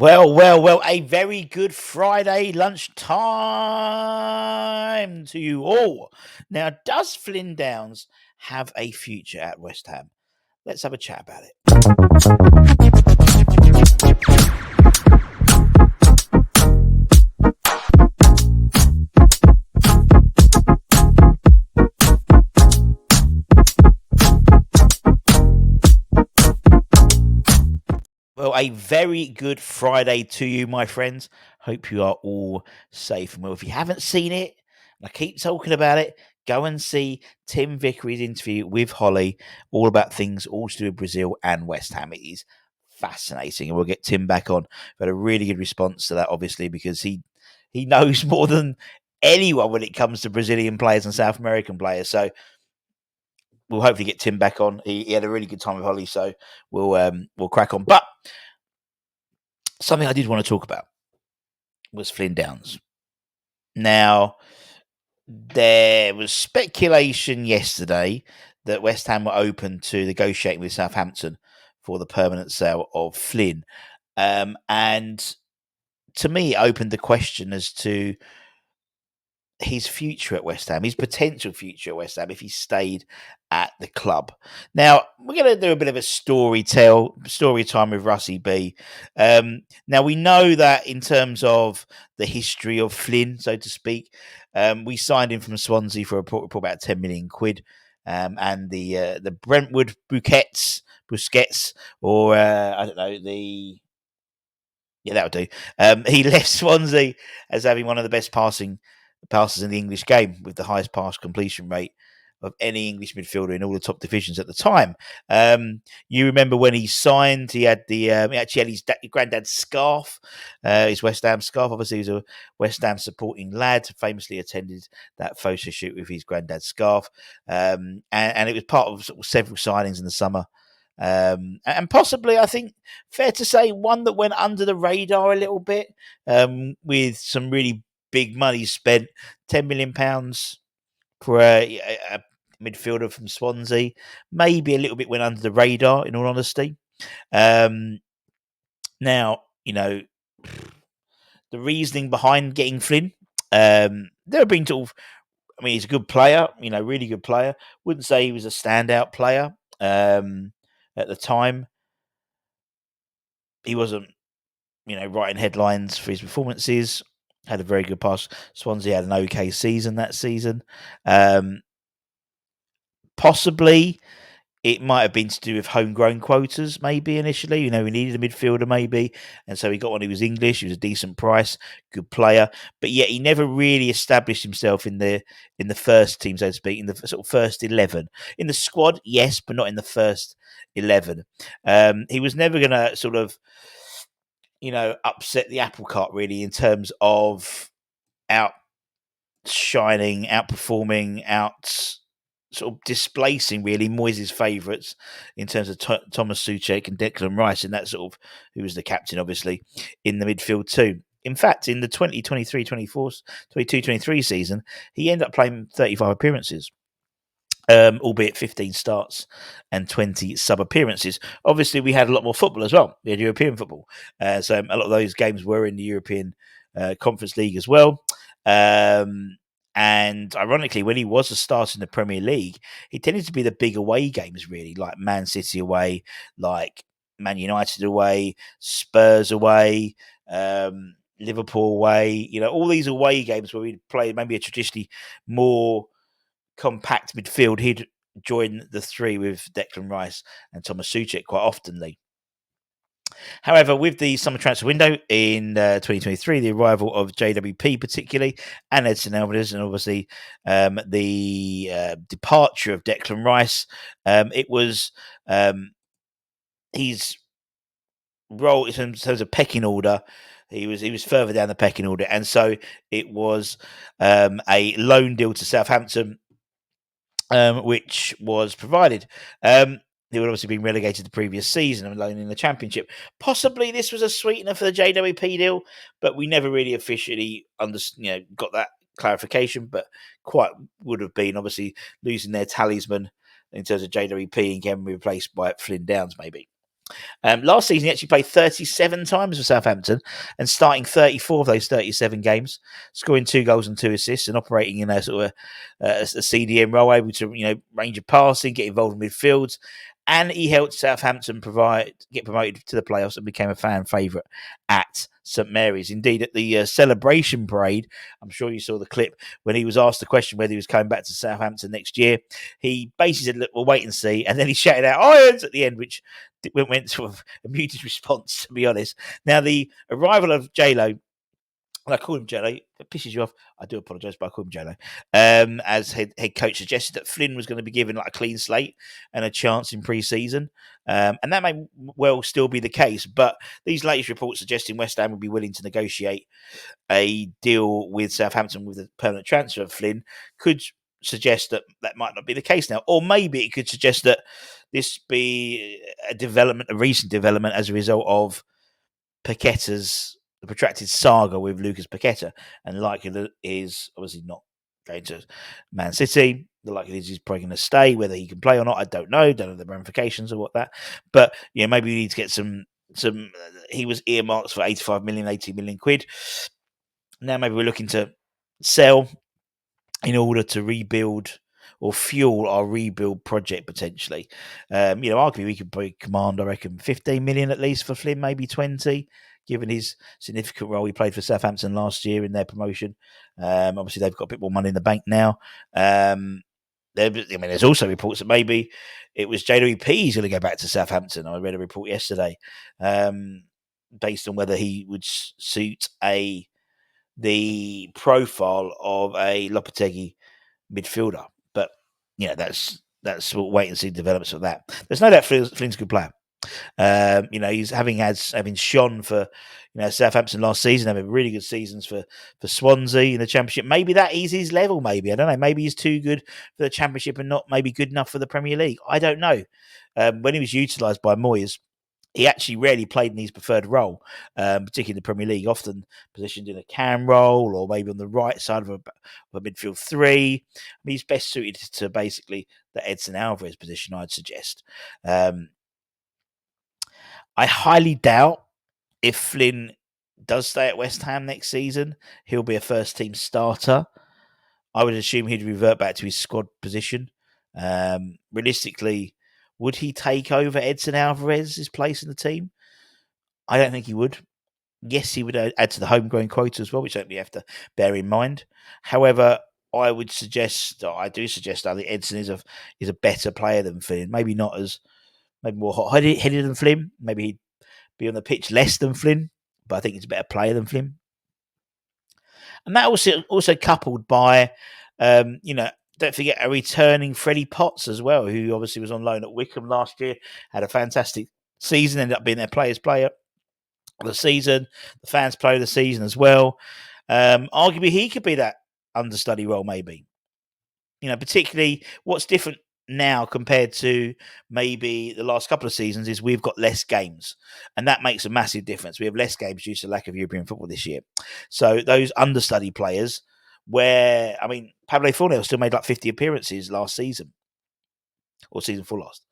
Well, a very good Friday lunchtime to you all. Now, does Flynn Downs have a future at West Ham? Let's have a chat about it. Well, a very good Friday to you, my friends. Hope you are all safe and well. If you haven't seen it, and I keep talking about it, go and see Tim Vickery's interview with Holly, all about things all to do with Brazil and West Ham. It is fascinating, and we'll get Tim back on. But a really good response to that, obviously, because he knows more than anyone when it comes to Brazilian players and South American players. So we'll hopefully get Tim back on. He had a really good time with Holly, so we'll crack on. But something I did want to talk about was Flynn Downs. Now, there was speculation yesterday that West Ham were open to negotiating with Southampton for the permanent sale of Flynn. And to me, it opened the question as to his future at West Ham, his potential future at West Ham if he stayed at the club. Now, we're going to do a bit of a story time with Russie B. Now, we know that in terms of the history of Flynn, so to speak, we signed him from Swansea for about 10 million quid. And the Brentwood Busquets, or I don't know, that'll do. He left Swansea as having one of the best passes in the English game, with the highest pass completion rate of any English midfielder in all the top divisions at the time. You remember when he signed, he had he actually had his granddad's scarf, his West Ham scarf. Obviously, he was a West Ham supporting lad, famously attended that photo shoot with his granddad's scarf. And it was part of, sort of several signings in the summer. And possibly, I think, fair to say, one that went under the radar a little bit, with some really big money spent, £10 million for a midfielder from Swansea. Maybe a little bit went under the radar, in all honesty. Now, the reasoning behind getting Flynn, there have been he's a good player, really good player. Wouldn't say he was a standout player at the time. He wasn't, writing headlines for his performances. Had a very good pass. Swansea had an okay season that season. Possibly, it might have been to do with homegrown quotas, maybe initially. We needed a midfielder, maybe, and so he got one who was English. He was a decent price, good player, but yet he never really established himself in the first team, so to speak, in the sort of first 11. In the squad, yes, but not in the first 11. He was never going to sort of, upset the apple cart, really, in terms of outshining, outperforming, sort of displacing, really, Moyes' favourites in terms of Thomas Soucek and Declan Rice, and that sort of, who was the captain, obviously, in the midfield too. In fact, in the 22-23 season, he ended up playing 35 appearances, albeit 15 starts and 20 sub-appearances. Obviously, we had a lot more football as well. We had European football. So a lot of those games were in the European Conference League as well. And ironically, when he was a starter in the Premier League, he tended to be the big away games, really, like Man City away, like Man United away, Spurs away, Liverpool away. All these away games where we'd play maybe a traditionally more compact midfield. He'd join the three with Declan Rice and Thomas Soucek quite oftenly. However, with the summer transfer window in 2023, the arrival of JWP particularly, and Edson Alvarez, and obviously the departure of Declan Rice, it was his role in terms of pecking order. He was further down the pecking order, and so it was a loan deal to Southampton, which was provided. They would obviously been relegated the previous season and alone in the Championship. Possibly this was a sweetener for the JWP deal, but we never really officially got that clarification. But quite would have been, obviously, losing their talisman in terms of JWP and getting replaced by Flynn Downs, maybe. Last season, he actually played 37 times for Southampton and starting 34 of those 37 games, scoring 2 goals and 2 assists and operating in a sort of a CDM role, able to range of passing, get involved in midfields. And he helped Southampton get promoted to the playoffs and became a fan favourite at St Mary's. Indeed, at the celebration parade, I'm sure you saw the clip when he was asked the question whether he was coming back to Southampton next year. He basically said, "Look, we'll wait and see," and then he shouted out "Irons" at the end, which went sort of a muted response, to be honest. Now, the arrival of 𝘿𝙎𝙎, and I call him 𝘿𝙎𝙎, if it pisses you off, I do apologise, but I call him 𝘿𝙎𝙎, as head coach, suggested that Flynn was going to be given like a clean slate and a chance in pre-season. And that may well still be the case, but these latest reports suggesting West Ham would be willing to negotiate a deal with Southampton with a permanent transfer of Flynn could suggest that that might not be the case now. Or maybe it could suggest that this be a recent development as a result of Paqueta's protracted saga with Lucas Paqueta, and the likelihood is obviously not going to Man City. The likelihood is he's probably going to stay. Whether he can play or not, I don't know. Don't know the ramifications of what that. But maybe we need to get some. He was earmarked for 85 million, 80 million quid. Now maybe we're looking to sell in order to rebuild or fuel our rebuild project potentially. Arguably we could probably command, I reckon, 15 million at least for Flynn, maybe 20, given his significant role he played for Southampton last year in their promotion. Obviously they've got a bit more money in the bank now. There's also reports that maybe it was 𝘿𝙎𝙎 is going to go back to Southampton. I read a report yesterday based on whether he would suit the profile of a Lopetegui midfielder. But that's we'll wait and see developments of that. There's no doubt Flynn's a good player. He's having shone for Southampton last season, having really good seasons for Swansea in the Championship. Maybe that is his level. Maybe, I don't know. Maybe he's too good for the Championship and not maybe good enough for the Premier League. I don't know. When he was utilised by Moyes, he actually rarely played in his preferred role, particularly in the Premier League, often positioned in a cam role or maybe on the right side of a midfield three. He's best suited to basically the 𝘿𝙎𝙎 Alvarez position, I'd suggest. I highly doubt if Flynn does stay at West Ham next season, he'll be a first-team starter. I would assume he'd revert back to his squad position. Realistically, would he take over 𝘿𝙎𝙎 Alvarez's place in the team? I don't think he would. Yes, he would add to the homegrown quota as well, which certainly you have to bear in mind. However, I do suggest that I think 𝘿𝙎𝙎 is a better player than Flynn. Maybe more hot-headed than Flynn. Maybe he'd be on the pitch less than Flynn, but I think he's a better player than Flynn. And that also coupled by, don't forget a returning Freddie Potts as well, who obviously was on loan at Wycombe last year, had a fantastic season, ended up being their players' player of the season, the fans' player of the season as well. Arguably, he could be that understudy role, maybe. Particularly what's different now compared to maybe the last couple of seasons is we've got less games, and that makes a massive difference. We have less games due to lack of European football this year. So those understudy players, Pablo Fornell still made like 50 appearances last season, or season 4 last.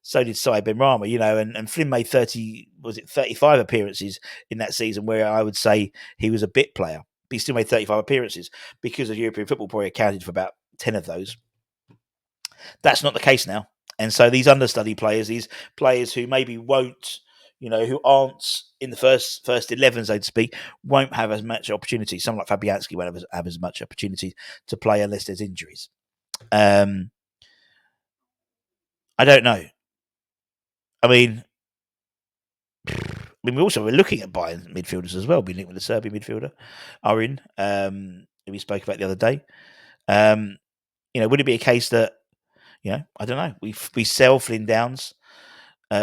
So did Saïd Benrahma, and Flynn made 35 appearances in that season, where I would say he was a bit player. But he still made 35 appearances because of European football, probably accounted for about 10 of those. That's not the case now. And so these understudy players, these players who maybe won't, who aren't in the first 11, so to speak, won't have as much opportunity. Someone like Fabianski won't have as much opportunity to play unless there's injuries. I don't know. We're looking at buying midfielders as well. We're linked with the Serbian midfielder, Arin, who we spoke about the other day. Would it be a case that, I don't know, we sell Flynn Downs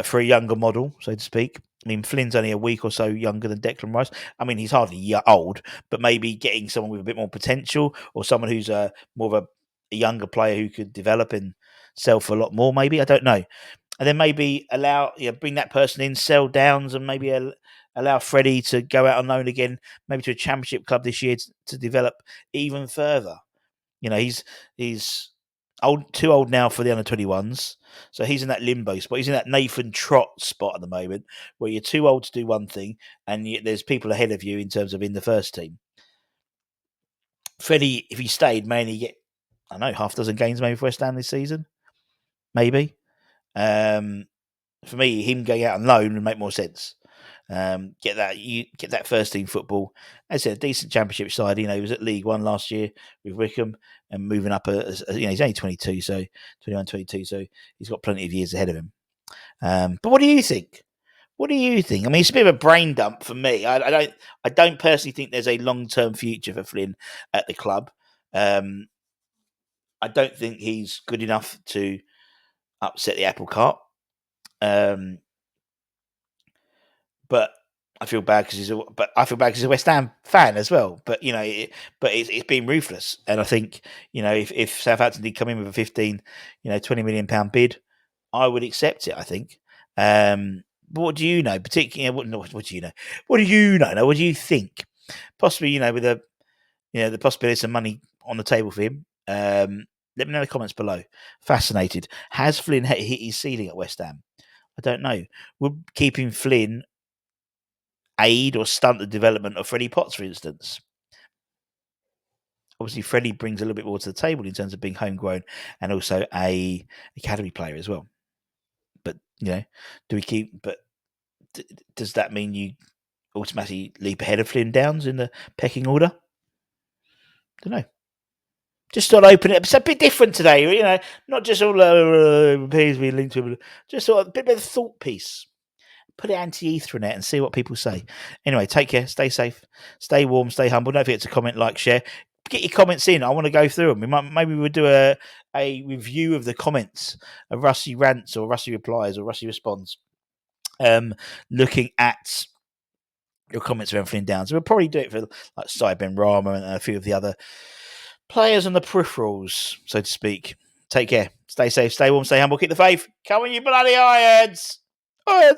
for a younger model, so to speak? Flynn's only a week or so younger than Declan Rice. He's hardly old, but maybe getting someone with a bit more potential, or someone who's more of a younger player who could develop and sell for a lot more, maybe. I don't know. And then maybe bring that person in, sell Downs, and maybe allow Freddie to go out on loan again, maybe to a Championship club this year to develop even further. He's too old now for the under-21s. So he's in that limbo spot. He's in that Nathan Trott spot at the moment, where you're too old to do one thing, and there's people ahead of you in terms of in the first team. Freddie, if he stayed, may only get, I don't know, half a dozen games maybe for West Ham this season. Maybe. For me, him going out on loan would make more sense. Get that first team football. As I said, a decent championship side. He was at League One last year with Wickham and moving up. He's only 22, so 21, 22, so he's got plenty of years ahead of him. But what do you think? What do you think? I mean, it's a bit of a brain dump for me. I don't personally think there's a long-term future for Flynn at the club. I don't think he's good enough to upset the apple cart. But I feel bad because he's a West Ham fan as well. But it's been ruthless, and I think if Southampton did come in with a 15, 20 million pound bid, I would accept it. I think. But what do you know? Particularly, what do you know? What do you know? What do you think? Possibly, with the possibility of some money on the table for him. Let me know in the comments below. Fascinated. Has Flynn hit his ceiling at West Ham? I don't know. Would keeping Flynn aid or stunt the development of Freddie Potts, for instance? Obviously, Freddie brings a little bit more to the table in terms of being homegrown and also a academy player as well. But do we keep? But does that mean you automatically leap ahead of Flynn Downs in the pecking order? Don't know. Just thought I'd open it. It's a bit different today, not just all appears to be linked to. Just sort of a bit of a thought piece. Put it anti-ether in it and see what people say. Anyway, take care. Stay safe. Stay warm. Stay humble. Don't forget to comment, like, share. Get your comments in. I want to go through them. Maybe we'll do a review of the comments of Rusty Rants or Rusty Replies or Rusty Responds. Looking at your comments around Flynn Downs. We'll probably do it for like 𝘿𝙬 Rama and a few of the other players on the peripherals, so to speak. Take care. Stay safe. Stay warm. Stay humble. Keep the faith. Come on, you bloody Irons! Irons!